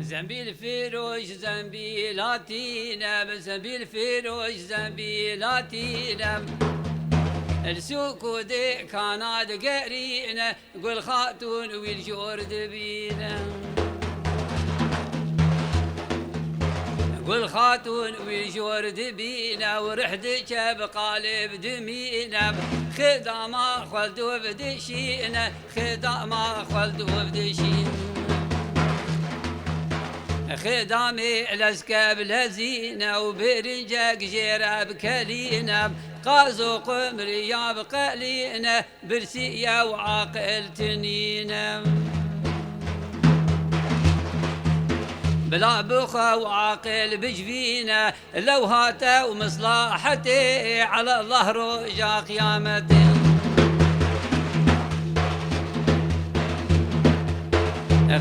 زنبيل فيروش زنبيلاتينا زنبيل فيروش زنبيلاتينا السوق دي كانت قرينا قول خاتون والجورد بينا قول خاتون والجورد بينا ورحدك بقالب دمينا خدامة خلدو بدشينا خدامة خلدو بدشينا خدامي لسكب لزينة وبرنجك جيرة بكلينة قازو قمري يا بقلينة برسية وعاقل تنينة بلا بخا وعاقل بجفينة لو هاتا ومصلحتي على الله رجا قيامتي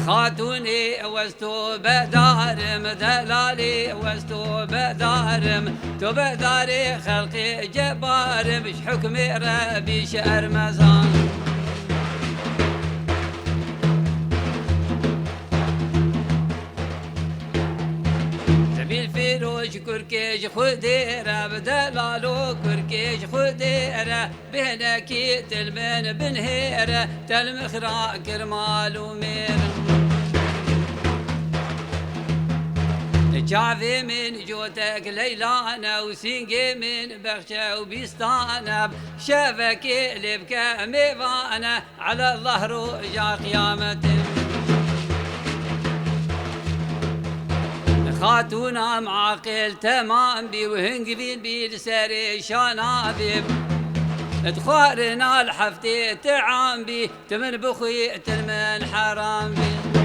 خاتوني وستو بدارم دلالي وستو بدارم تو بداري خلقي جبارم مش حكمي ربي شعر مزان زبيل فيروج كركيج خديرة بدلالو كركيج خديرة بهنكي تلمن بنهيرة تلمخرا كرمال وميرة جافي من جوتك ليلانا وسينجي من بخشة وبيستانا شافك لبكى ميفانا على الله رجع قيامته خاتونا معاقل تمام بي وهنقبين بي لساري شانابي تخارنا الحفتي تعام بي تمن بخي تلمن حرام بي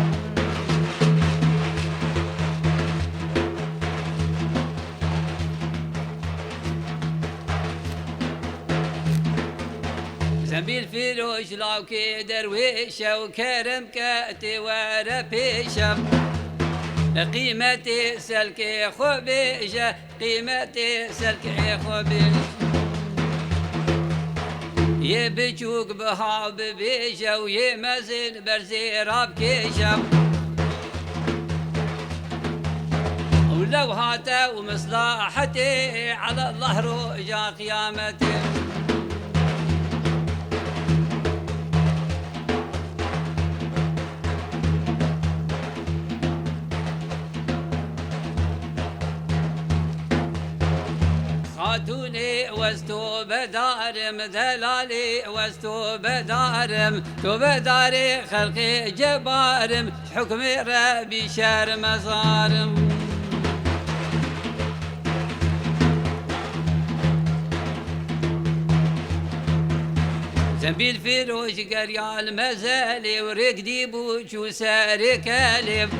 زنبيل فيروش لاوكي درويشة وكرم كاتي وربيشة قيمتي سلكي خبيشة قيمتي سلكي خبيشة يبجوك بها ببيشة ويمزن برزي رابكيشة ولو هاتا ومصلحتي على الله رجا قيامتي خاتوني وستو بدارم دلالي وستو بدارم تو بداري خلقي جبارم حكمي ربي شار مزارم زنبيل فيروش قريال مزالي ورقدي بوش وساري كالب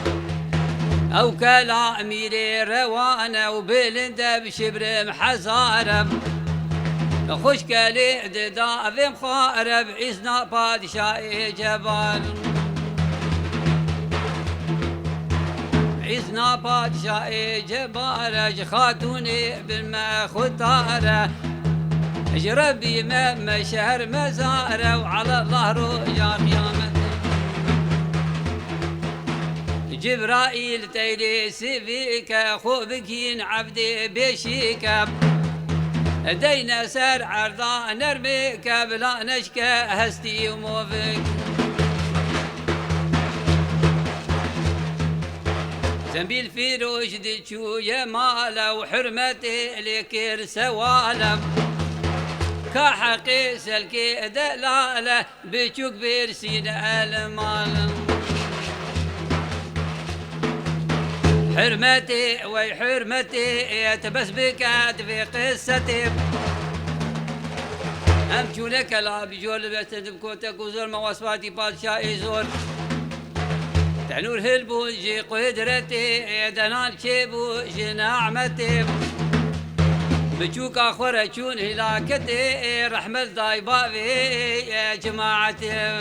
أو كلا أميري روانا وبلندا بشبر محزارب خوش كالي ددا في مخارب عزنا بادشاهي جبار عزنا بادشاهي جبار خاتوني بالما خطارة ربي ما شهر مزاره وعلى الله رجع قيامته جبرائيل تيلي سيفيك خوبكين عبدي بيشيك دينا سر عرضا نرميك بلا نشكى هستي وموفك زنبيل فيروش ديشو يا مالا وحرمتي لكير سوالم كحقي سلكي دلالة بيشوك بيرسين المال حرمتي وي حرمتي تبس بكات في قصتي أمشو لك لا بجول بستدب كوتك وزور مواصفاتي بادشاهي زور تعنور هالبوجي قدرتي دنال شيبوج نعمتي بجوك آخر أشون هلاكتي رحمة دايبابي يا جماعتي